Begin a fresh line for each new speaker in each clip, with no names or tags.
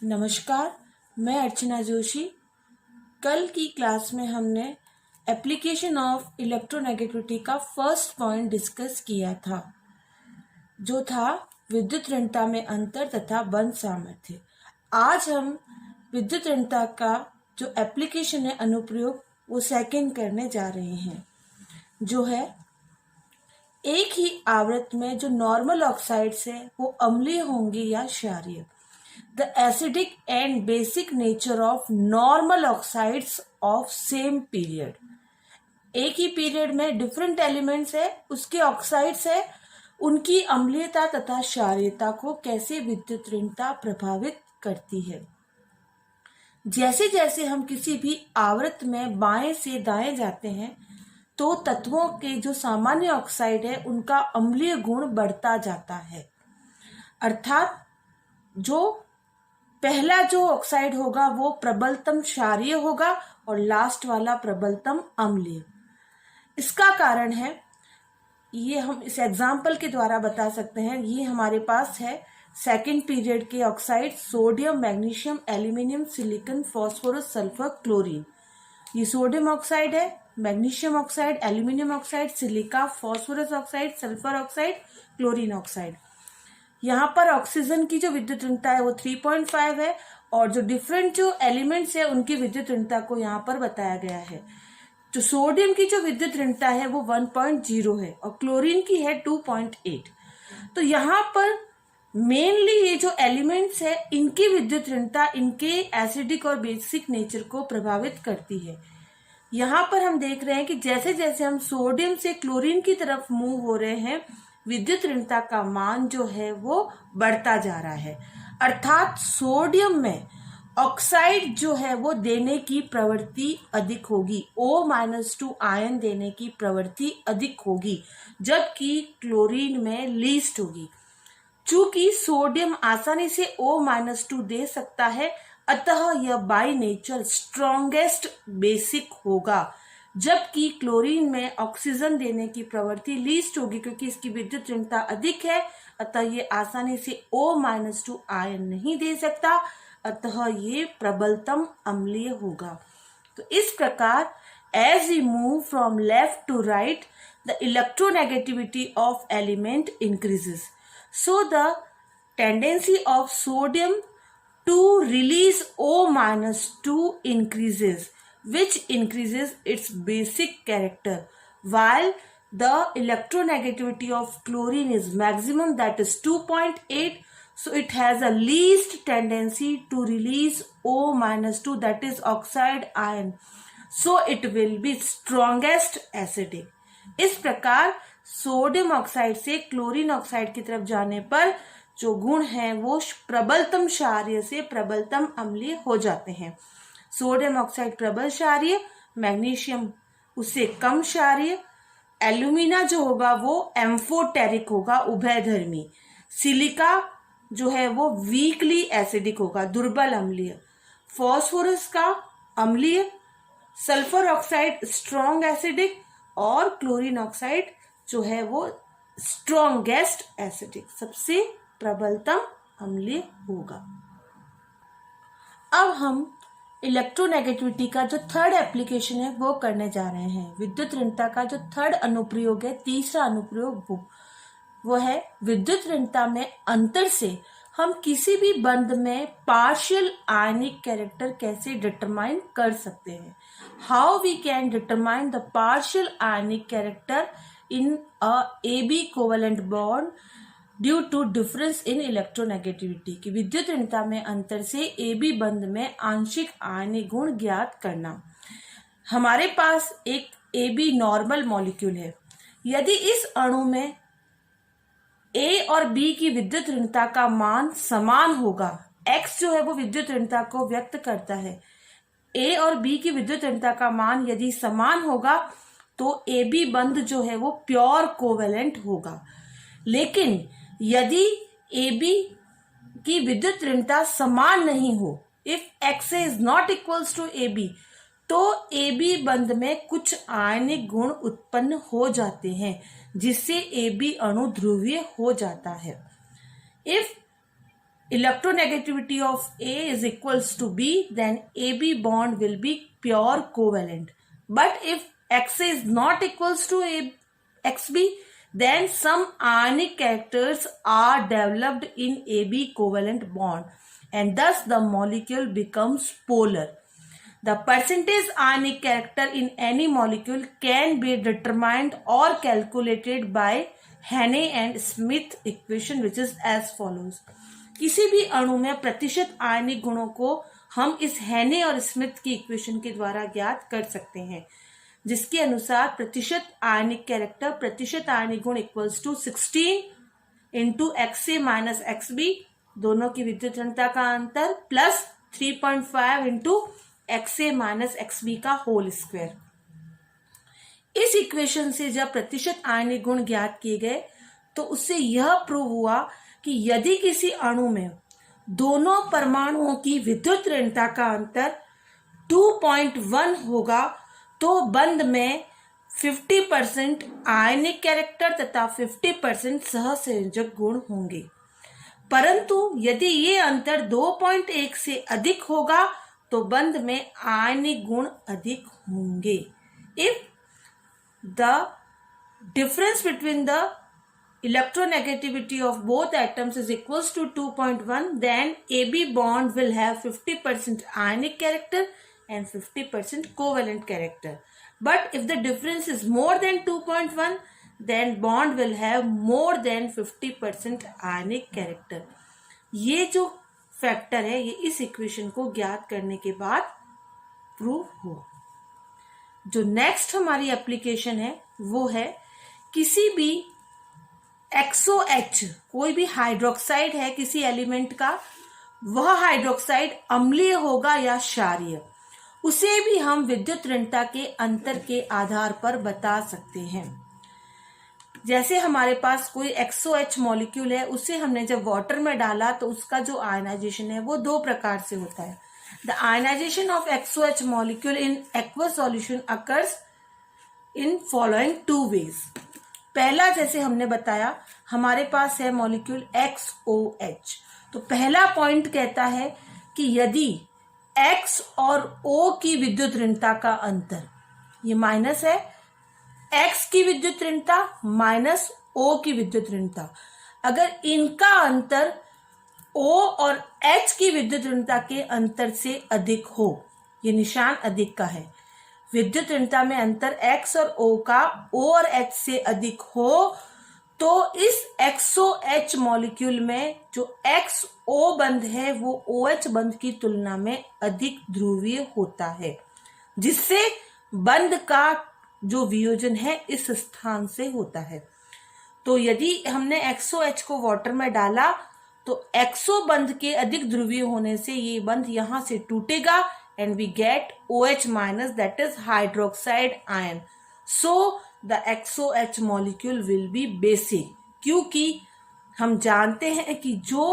नमस्कार, मैं अर्चना जोशी। कल की क्लास में हमने एप्लीकेशन ऑफ इलेक्ट्रोनेगेटिविटी का फर्स्ट पॉइंट डिस्कस किया था, जो था विद्युत ऋणता में अंतर तथा बंध सामर्थ्य। आज हम विद्युत ऋणता का जो एप्लीकेशन है, अनुप्रयोग, वो सेकंड करने जा रहे हैं, जो है एक ही आवृत में जो नॉर्मल ऑक्साइड्स है वो अम्लीय होंगे या क्षारीय। The acidic and basic nature of normal oxides of same period। एक ही पीरियड में डिफरेंट एलिमेंट्स है, उसके ऑक्साइड्स है, उनकी अम्लीयता तथा क्षारीयता को कैसे विद्युत ऋणता प्रभावित करती है। जैसे जैसे हम किसी भी आवृत में बाएं से दाएं जाते हैं तो तत्वों के जो सामान्य ऑक्साइड है उनका अम्लीय गुण बढ़ता जाता है। अर्थात जो पहला जो ऑक्साइड होगा वो प्रबलतम क्षारीय होगा और लास्ट वाला प्रबलतम अम्लीय। इसका कारण है, ये हम इस एग्जाम्पल के द्वारा बता सकते हैं। ये हमारे पास है सेकंड पीरियड के oxide sodium, magnesium, aluminium, silicon, phosphorus, sulphur, chlorine. ये सोडियम ऑक्साइड है, magnesium oxide, aluminium oxide, silica, phosphorus oxide, sulphur oxide, chlorine oxide. यहाँ पर ऑक्सीजन की जो विद्युत ऋणता है वो 3.5 है और जो डिफरेंट जो एलिमेंट्स है उनकी विद्युत ऋणता को यहाँ पर बताया गया है। जो सोडियम की जो विद्युत ऋणता है वो 1.0 है और क्लोरीन की है 2.8। तो यहाँ पर मेनली ये जो एलिमेंट्स है इनकी विद्युत ऋणता इनके एसिडिक और बेसिक नेचर को प्रभावित करती है। यहाँ पर हम देख रहे हैं कि जैसे जैसे हम सोडियम से क्लोरीन की तरफ मूव हो रहे हैं, विद्युत ऋणता का मान जो है वो बढ़ता जा रहा है। अर्थात सोडियम में ऑक्साइड जो है वो देने की प्रवृत्ति अधिक होगी, O-2 आयन देने की प्रवृत्ति अधिक होगी, जबकि क्लोरीन में लीस्ट होगी। चूंकि सोडियम आसानी से O-2 दे सकता है, अतः यह बाय नेचर स्ट्रॉन्गेस्ट बेसिक होगा, जबकि क्लोरीन में ऑक्सीजन देने की प्रवृत्ति लीस्ट होगी, क्योंकि इसकी विद्युत ऋणता अधिक है, अतः ये आसानी से O-2 आयन नहीं दे सकता, अतः ये प्रबलतम अम्लीय होगा। तो इस प्रकार as we move from left to right, the electronegativity of element increases, so the tendency of sodium to release O-2 increases, which increases its basic character, while the electronegativity of chlorine is maximum, that is 2.8, so it has a least tendency to release O-2, that is oxide ion, so it will be strongest acidic। इस प्रकार sodium oxide से chlorine oxide की तरफ जाने पर जो गुण हैं वो प्रबलतम क्षारीय से प्रबलतम अम्लीय हो जाते हैं। सोडियम ऑक्साइड प्रबल क्षारीय, मैग्नीशियम उससे कम क्षारीय, एल्यूमिना जो होगा वो एम्फोटेरिक होगा, उभयधर्मी, सिलिका जो है वो वीकली एसिडिक होगा, दुर्बल अम्लीय, फास्फोरस का अम्लीय, सल्फर ऑक्साइड स्ट्रॉन्ग एसिडिक और क्लोरीन ऑक्साइड जो है वो स्ट्रॉन्गेस्ट एसिडिक, सबसे प्रबलतम अम्लीय होगा। अब हम इलेक्ट्रोनेगेटिविटी का जो थर्ड एप्लीकेशन है वो करने जा रहे हैं। विद्युत ऋणता का जो थर्ड अनुप्रयोग है, तीसरा अनुप्रयोग वो है विद्युत ऋणता में अंतर से हम किसी भी बंध में पार्शियल आयनिक कैरेक्टर कैसे डिटरमाइन कर सकते हैं। How we can determine the partial ionic character in a AB covalent bond due to difference in electronegativity, की विद्युत ऋणता में अंतर से AB बंध में आंशिक आयनिक गुण ज्ञात करना। हमारे पास एक AB नॉर्मल मॉलिक्यूल है। यदि इस अणु में A और B की विद्युत ऋणता का मान समान होगा, X जो है वो विद्युत ऋणता को व्यक्त करता है, A और B की विद्युत ऋणता का मान यदि समान होगा तो AB बंध जो है वो प्योर कोवेलेंट होगा। लेकिन यदि AB की विद्युत ऋणता समान नहीं हो, if X is not equals to AB, तो AB बंध में कुछ आयनिक गुण उत्पन्न हो जाते हैं, जिससे AB अणु ध्रुवीय हो जाता है। If electronegativity of A is equals to B, then AB bond will be pure covalent. But if XA is not equals to XB, then some ionic characters are developed in AB covalent bond, and thus the molecule becomes polar. The percentage ionic character in any molecule can be determined or calculated by Hannay and Smith equation, which is as follows. किसी भी अणु में प्रतिशत आयनिक गुणों को हम इस हैने और स्मिथ की इक्वेशन के द्वारा ज्ञात कर सकते हैं, जिसके अनुसार प्रतिशत आयनिक कैरेक्टर प्रतिशत आयनिक गुण equals to 16 into XA minus XB, दोनों की विद्युत ऋणता का अंतर, plus 3.5 into XA minus XB का होल स्क्वायर। इस इक्वेशन से जब प्रतिशत आयनिक गुण ज्ञात किए गए तो उससे यह प्रूव हुआ कि यदि किसी अणु में दोनों परमाणुओं की विद्युत ऋणता का अंतर 2.1 होगा तो बंध में 50% आयनिक कैरेक्टर तथा 50% सहसंयोजक गुण होंगे। परंतु यदि ये अंतर 2.1 से अधिक होगा तो बंध में आयनिक गुण अधिक होंगे। If the difference between the electronegativity of both atoms is equals to 2.1, then AB bond will have 50% ionic character and 50% covalent character. But if the difference is more than 2.1, then bond will have more than 50% ionic character. ये जो factor है ये इस equation को ज्ञात करने के बाद प्रूव हुआ। जो नेक्स्ट हमारी एप्लीकेशन है वो है किसी भी XOH, कोई भी हाइड्रोक्साइड है किसी एलिमेंट का, वह हाइड्रोक्साइड अम्लीय होगा या क्षारीय, उसे भी हम विद्युत ऋणता के अंतर के आधार पर बता सकते हैं। जैसे हमारे पास कोई XOH मॉलिक्यूल है, उसे हमने जब वाटर में डाला तो उसका जो आयनाइजेशन है वो दो प्रकार से होता है। The ionization of XOH molecule in aqueous solution occurs in following two ways. पहला, जैसे हमने बताया, हमारे पास है मॉलिक्यूल XOH, तो पहला पॉइंट कहता है कि यदि X और O की विद्युत ऋणता का अंतर, ये माइनस है, X की विद्युत ऋणता माइनस O की विद्युत ऋणता, अगर इनका अंतर O और H की विद्युत ऋणता के अंतर से अधिक हो, ये निशान अधिक का है, विद्युत ऋणता में अंतर X और O का O और H से अधिक हो तो इस XOH मॉलिक्यूल में जो XO बंध है वो OH बंध की तुलना में अधिक ध्रुवीय होता है, जिससे बंध का जो वियोजन है इस स्थान से होता है। तो यदि हमने XOH को वाटर में डाला तो XO बंध के अधिक ध्रुवीय होने से ये बंध यहां से टूटेगा and we get OH minus, that is hydroxide ion. So the XOH molecule will be basic, क्योंकि हम जानते हैं कि जो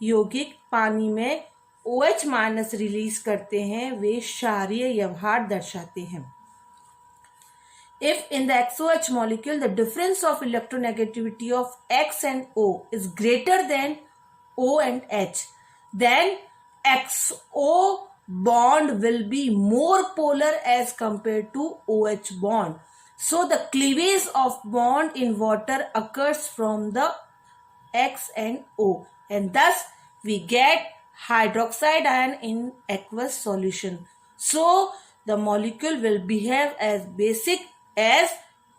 यौगिक पानी में OH माइनस रिलीज करते हैं वे क्षारीय व्यवहार दर्शाते हैं। If in the XOH molecule the difference of electronegativity of X and O is greater than O and H, then XO bond will be more polar as compared to OH bond. So the cleavage of bond in water occurs from the X and O, and thus we get hydroxide ion in aqueous solution. So the molecule will behave as basic as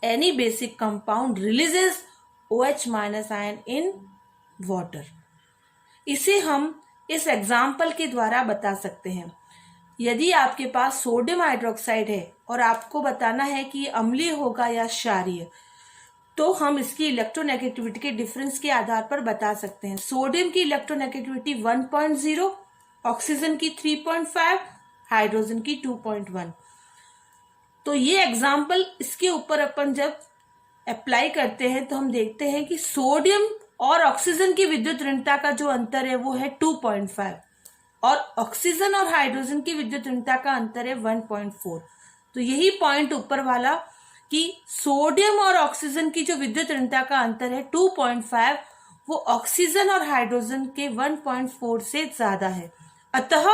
any basic compound releases OH minus ion in water. इसे हम इस example के द्वारा बता सकते हैं। यदि आपके पास सोडियम हाइड्रोक्साइड है और आपको बताना है कि ये अम्लीय होगा या क्षारीय, तो हम इसकी इलेक्ट्रोनेगेटिविटी के डिफरेंस के आधार पर बता सकते हैं। सोडियम की इलेक्ट्रोनेगेटिविटी 1.0, ऑक्सीजन की 3.5, हाइड्रोजन की 2.1। तो ये एग्जाम्पल इसके ऊपर अपन जब अप्लाई करते हैं तो हम देखते हैं कि सोडियम और ऑक्सीजन की विद्युत ऋणता का जो अंतर है वो है 2.5 और ऑक्सीजन और हाइड्रोजन की विद्युत ऋणता का अंतर है 1.4। तो यही पॉइंट ऊपर वाला कि सोडियम और ऑक्सीजन की जो विद्युत ऋणता का अंतर है 2.5, वो ऑक्सीजन और हाइड्रोजन के 1.4 से ज्यादा है। अतः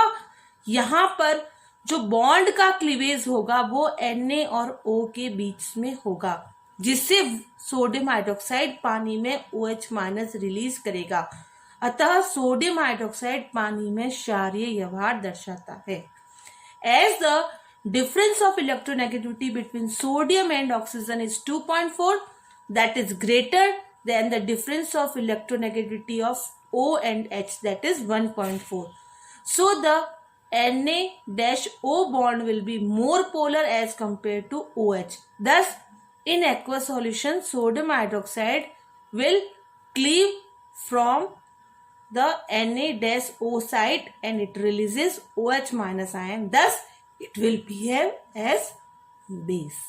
यहाँ पर जो बॉन्ड का क्लीवेज होगा वो Na और O के बीच में होगा, जिससे सोडियम हाइड्रोक्साइड पानी में OH- रिलीज करेगा। अतः सोडियम हाइड्रोक्साइड पानी में क्षारीय व्यवहार दर्शाता है। As the difference of electronegativity between sodium and oxygen is 2.4, that is greater than the difference of electronegativity of O and H, that is 1.4. So the Na-O bond will be more polar as compared to OH. Thus, in aqueous solution, sodium hydroxide will cleave from the Na-O side and it releases OH- ion. Thus, it will behave as base.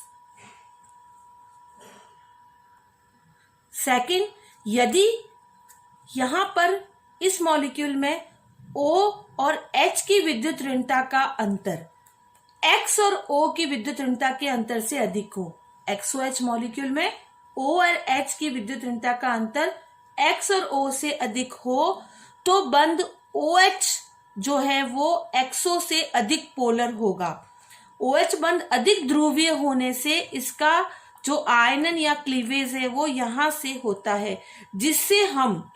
Second, यदि यहाँ पर इस molecule में O और H की विद्युत ऋणता का अंतर X और O की विद्युत ऋणता के अंतर से अधिक हो, XOH मॉलिक्यूल में O और H की विद्युत ऋणता का अंतर X और O से अधिक हो, तो बंध OH जो है वो XO से अधिक पोलर होगा। OH बंध अधिक ध्रुवीय होने से इसका जो आयनन या क्लीवेज है वो यहां से होता है, जिससे हम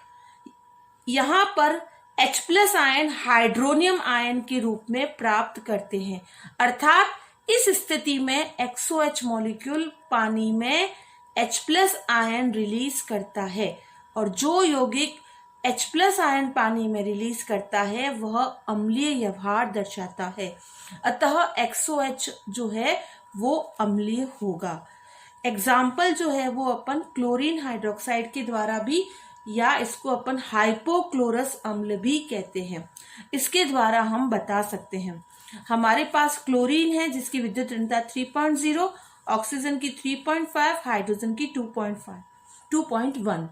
यहां पर H+ आयन हाइड्रोनियम आयन के रूप में प्राप्त करते हैं। अर्थात इस स्थिति में XOH मॉलिक्यूल पानी में H+ आयन रिलीज करता है और जो यौगिक H+ आयन पानी में रिलीज करता है वह अम्लीय व्यवहार दर्शाता है। अतः XOH जो है वो अम्लीय होगा। एग्जाम्पल जो है वो अपन क्लोरीन हाइड्रोक्साइड के द्वारा भी, या इसको अपन हाइपोक्लोरस अम्ल भी कहते हैं, इसके द्वारा हम बता सकते हैं। हमारे पास क्लोरीन है जिसकी विद्युत ऋणता 3.0, ऑक्सीजन की 3.5, हाइड्रोजन की 2.1।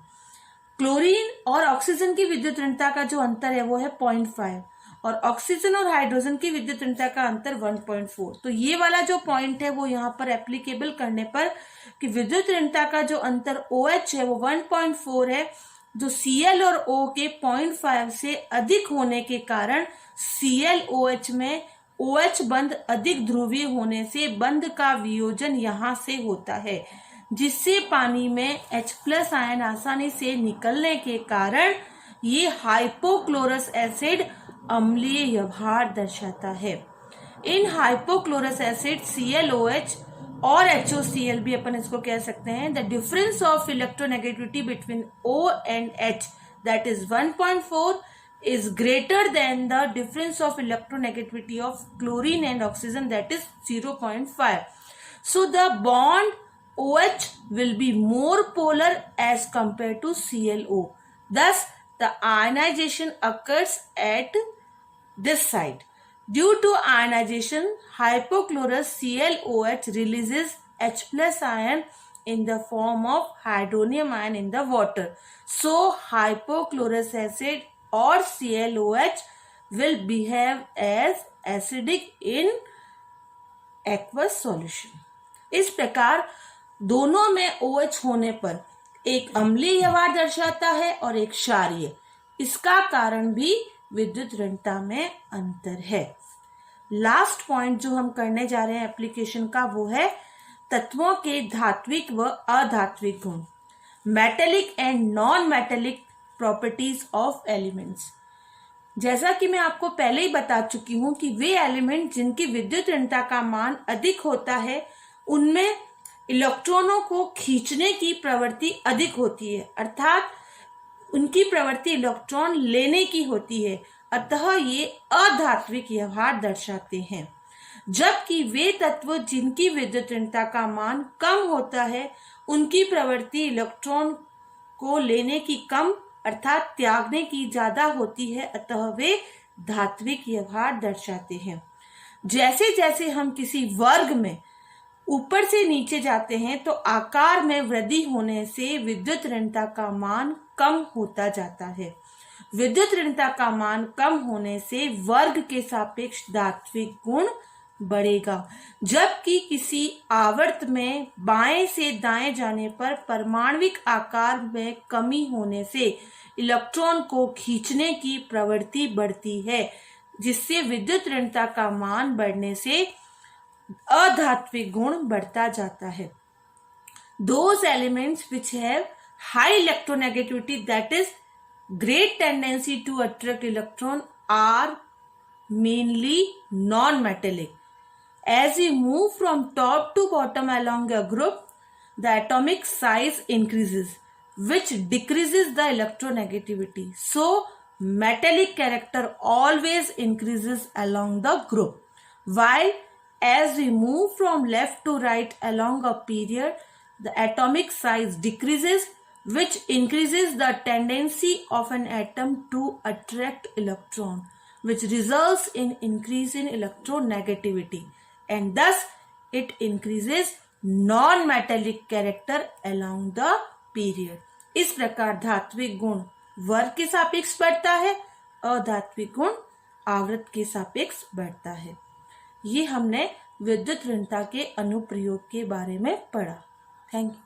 क्लोरीन और ऑक्सीजन की विद्युत ऋणता का जो अंतर है वो है 0.5 और ऑक्सीजन और हाइड्रोजन की विद्युत ऋणता का अंतर 1.4। तो ये वाला जो पॉइंट है वो यहाँ पर एप्लीकेबल करने पर कि विद्युत ऋणता का जो अंतर OH है वो 1.4 है, जो Cl और O के 0.5 से अधिक होने के कारण ClOH में OH बंध अधिक ध्रुवीय होने से बंध का वियोजन यहाँ से होता है, जिससे पानी में H+ आयन आसानी से निकलने के कारण ये हाइपोक्लोरस एसिड अम्लीय व्यवहार दर्शाता है। इन हाइपोक्लोरस एसिड ClOH और HOCl भी अपन इसको कह सकते हैं। The difference of electronegativity between O and H, that is 1.4, is greater than the difference of electronegativity of chlorine and oxygen, that is 0.5. So the bond OH will be more polar as compared to ClO. Thus, the ionization occurs at this side. Due to ionization, hypochlorous ClOH releases H+ ion in the form of hydronium ion in the water. So, hypochlorous acid or ClOH will behave as acidic in aqueous solution. इस प्रकार दोनों में OH होने पर एक अम्लीय व्यवहार दर्शाता है और एक क्षारीय। इसका कारण भी विद्युत ऋणता में अंतर है। लास्ट पॉइंट जो हम करने जा रहे हैं एप्लीकेशन का वो है तत्वों के धात्विक व अधात्विक गुण, metallic and non metallic properties of elements. जैसा कि मैं आपको पहले ही बता चुकी हूं कि वे एलिमेंट जिनकी विद्युत ऋणता का मान अधिक होता है उनमें इलेक्ट्रॉनों को खींचने की प्रवृत्ति अधिक होती है, अर्थात उनकी प्रवृत्ति इलेक्ट्रॉन लेने की होती है। अतः ये अधात्विक व्यवहार दर्शाते हैं। जबकि वे तत्व जिनकी विद्युत ऋणता का मान कम होता है उनकी प्रवृत्ति इलेक्ट्रॉन को लेने की कम अर्थात त्यागने की ज्यादा होती है, अतः वे धात्विक व्यवहार दर्शाते हैं। जैसे जैसे हम किसी वर्ग में ऊपर से नीचे जाते हैं तो आकार में वृद्धि होने से विद्युत ऋणता का मान कम होता जाता है। विद्युत ऋणता का मान कम होने से वर्ग के सापेक्ष धात्विक गुण बढ़ेगा, जबकि किसी आवर्त में बाएं से दाएं जाने पर परमाणविक आकार में कमी होने से इलेक्ट्रॉन को खींचने की प्रवृत्ति बढ़ती है, जिससे विद्युत ऋणता का मान बढ़ने से अधात्विक गुण बढ़ता जाता है. Those elements which have high electronegativity, that is great tendency to attract electron, are mainly non-metallic. As we move from top to bottom along a group, the atomic size increases, which decreases the electronegativity. So, metallic character always increases along the group. While as we move from left to right along a period, the atomic size decreases, which increases the tendency of an atom to attract electron, which results in increase in electronegativity, and thus it increases non-metallic character along the period. इस प्रकार धात्विक गुण वर्ग के सापेक्ष बढ़ता है, अधात्विक गुण आवृत्त के सापेक्ष बढ़ता है. ये हमने विद्युत ऋणता के अनुप्रयोग के बारे में पढ़ा. Thank you.